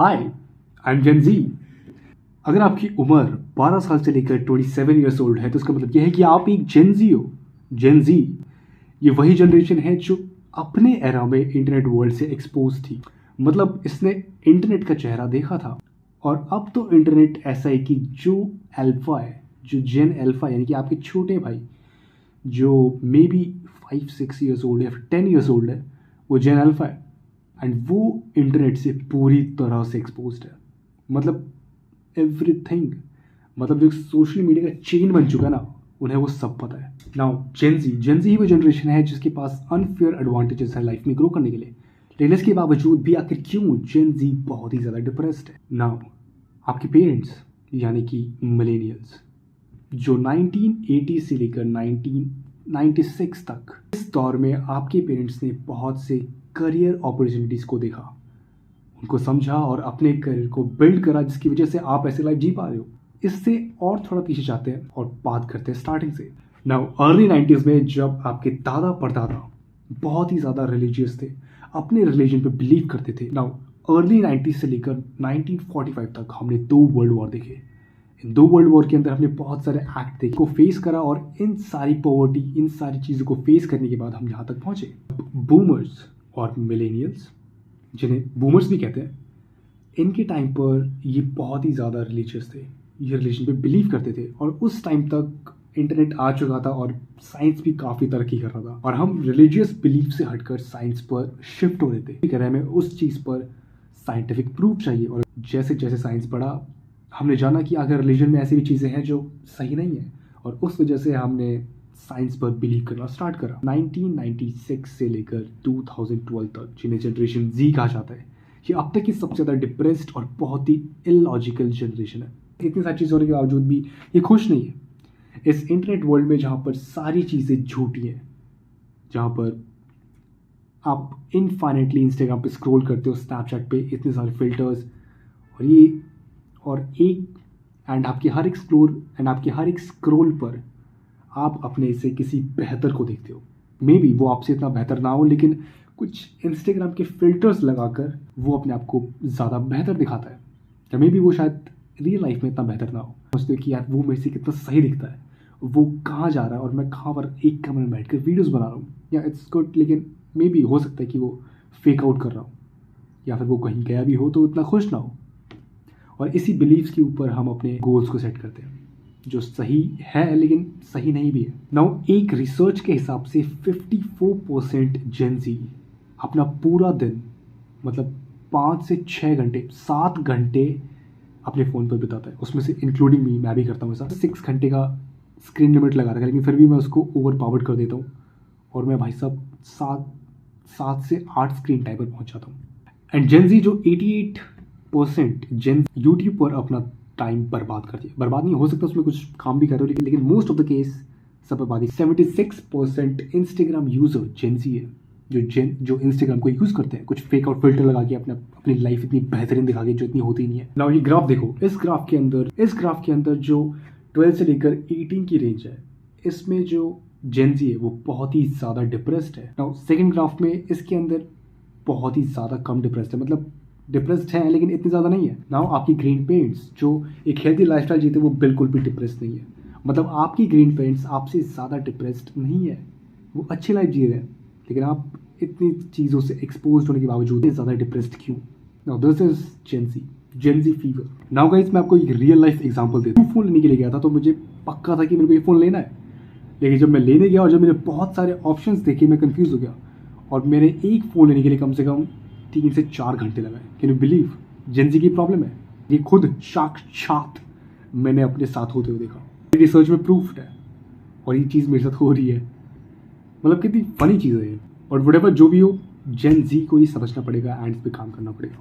Hi, I am जेन जी। अगर आपकी उम्र 12 साल से लेकर 27 ईयर्स ओल्ड है तो इसका मतलब यह है कि आप एक जेन जी हो। जेन जी ये वही जनरेशन है जो अपने एरा में इंटरनेट वर्ल्ड से एक्सपोज थी। मतलब इसने इंटरनेट का चेहरा देखा था। और अब तो इंटरनेट ऐसा है कि जो अल्फा है, जो जेन अल्फा यानी कि आपके छोटे भाई जो मे बी 5-6 ईयर्स ओल्ड है या फिर 10 ईयर्स ओल्ड है, वो जेन अल्फा है। एंड वो इंटरनेट से पूरी तरह से एक्सपोज्ड है। मतलब एवरीथिंग, मतलब जो सोशल मीडिया का चेन बन चुका है ना, उन्हें वो सब पता है। नाउ जेन जी ही वो जनरेशन है जिसके पास अनफेयर एडवांटेजेस है लाइफ में ग्रो करने के लिए। लेकिन इसके बावजूद भी आखिर क्यों जेन जी बहुत ही ज़्यादा डिप्रेस्ड है। नाउ आपके पेरेंट्स यानी कि मिलेनियल्स जो 1980 से लेकर 1996 तक, इस दौर में आपके पेरेंट्स ने बहुत से करियर अपॉर्चुनिटीज़ को देखा, उनको समझा और अपने करियर को बिल्ड करा, जिसकी वजह से आप ऐसे लाइफ जी पा रहे हो। इससे और थोड़ा पीछे जाते हैं और बात करते हैं स्टार्टिंग से। नाउ अर्ली 90s में जब आपके दादा परदादा बहुत ही ज़्यादा रिलीजियस थे, अपने रिलीजन पे बिलीव करते थे। नाउ अर्ली 90s से लेकर 1945 तक हमने 2 वर्ल्ड वॉर देखे। इन 2 वर्ल्ड वॉर के अंदर हमने बहुत सारे एक्ट देखे, को फेस करा, और इन सारी पॉवर्टी, इन सारी चीज़ों को फेस करने के बाद हम यहाँ तक पहुँचे। बूमर्स और मिलेनियल्स, जिन्हें बूमर्स भी कहते हैं, इनके टाइम पर ये बहुत ही ज़्यादा रिलीजियस थे, ये रिलीजन पे बिलीव करते थे। और उस टाइम तक इंटरनेट आ चुका था और साइंस भी काफ़ी तरक्की कर रहा था, और हम रिलीजियस बिलीफ से हटकर साइंस पर शिफ्ट हो रहे थे। कह रहे हमें उस चीज़ पर साइंटिफिक प्रूफ चाहिए। और जैसे जैसे साइंस बढ़ा, हमने जाना कि अगर रिलीजन में ऐसी भी चीज़ें हैं जो सही नहीं है, और उस वजह से हमने साइंस पर बिलीव करना स्टार्ट करा। 1996 से लेकर 2012 तक, जिन्हें जनरेशन जी कहा जाता है, ये अब तक की सबसे ज़्यादा डिप्रेस्ड और बहुत ही इलॉजिकल जनरेशन है। इतनी सारी चीज़ होने के बावजूद भी ये खुश नहीं है। इस इंटरनेट वर्ल्ड में जहाँ पर सारी चीज़ें झूठी हैं, जहाँ पर आप इनफाइनेटली इंस्टाग्राम पे स्क्रॉल करते हो, स्नैपचैट पे इतने सारे फिल्टर्स, और ये और एक एंड आपके हर एक स्क्रोल पर आप अपने से किसी बेहतर को देखते हो। मे बी वो आपसे इतना बेहतर ना हो, लेकिन कुछ इंस्टाग्राम के फिल्टर्स लगाकर वो अपने आप को ज़्यादा बेहतर दिखाता है। या मे बी वो शायद रियल लाइफ में इतना बेहतर ना हो। सोचते हो कि यार वो मेरे से कितना सही दिखता है, वो कहाँ जा रहा है और मैं कहाँ पर एक कमरे में बैठकर वीडियोस बना रहा हूँ। या इट्स गुड, लेकिन मे बी हो सकता है कि वो फेक आउट कर रहा हो, या फिर वो कहीं गया भी हो तो इतना खुश ना हो। और इसी बिलीव्स के ऊपर हम अपने गोल्स को सेट करते हैं, जो सही है लेकिन सही नहीं भी है। नाउ एक रिसर्च के हिसाब से 54% जेन जी अपना पूरा दिन, मतलब 5 से 6 घंटे, 7 घंटे अपने फ़ोन पर बिताता है। उसमें से इंक्लूडिंग मैं भी करता हूँ ऐसा। 6 घंटे का स्क्रीन लिमिट लगा रखा है, लेकिन फिर भी मैं उसको ओवर पावर्ड कर देता हूँ, और मैं भाई साहब 7 से 8 स्क्रीन टाइम पर पहुँच जाता हूँ। एंड जेन जी जो 88% जेन यूट्यूब पर अपना टाइम बर्बाद करती है। बर्बाद नहीं हो सकता, उसमें कुछ काम भी कर रहे हो, लेकिन मोस्ट ऑफ द केस सब बर्बादी। 76% इंस्टाग्राम यूजर जेन जी है, जो इंस्टाग्राम को यूज़ करते हैं कुछ फेक आउट फिल्टर लगा के अपनी लाइफ इतनी बेहतरीन दिखा के, जो इतनी होती नहीं है। नाउ ये ग्राफ देखो, इस ग्राफ के अंदर जो 12 से लेकर 18 की रेंज है, इसमें जो जेन जी है वो बहुत ही ज़्यादा डिप्रेस्ड है। नाउ सेकेंड ग्राफ में इसके अंदर बहुत ही ज़्यादा कम डिप्रेस्ड है, मतलब डिप्रेस्ड है लेकिन इतनी ज़्यादा नहीं है। नाउ आपकी ग्रैंड पेरेंट्स जो एक हेल्दी लाइफस्टाइल जीते, वो बिल्कुल भी डिप्रेस्ड नहीं है। मतलब आपकी ग्रैंड पेरेंट्स आपसे ज़्यादा डिप्रेस्ड नहीं है, वो अच्छी लाइफ जी रहे हैं, लेकिन आप इतनी चीज़ों से एक्सपोज होने के बावजूद ज़्यादा डिप्रेस्ड क्यों? Now this is Gen Z fever. Now guys, मैं आपको एक रियल लाइफ एग्जांपल देता हूँ। फ़ोन लेने के लिए गया था तो मुझे पक्का था कि मेरे को ये फ़ोन लेना है, लेकिन जब मैं लेने गया और जब मैंने बहुत सारे ऑप्शंस देखे, मैं कंफ्यूज हो गया, और मेरे एक फ़ोन लेने के लिए कम से कम 3 से 4 घंटे लगाए। Can you believe? Gen Z की प्रॉब्लम है ये, खुद साक्षात मैंने अपने साथ होते हुए देखा। रिसर्च में प्रूफ्ड है, और ये चीज़ मेरे साथ हो रही है। मतलब कितनी फनी चीज़ है ये। और वटेवर जो भी हो, जेन जी को ही समझना पड़ेगा एंड इस पे काम करना पड़ेगा।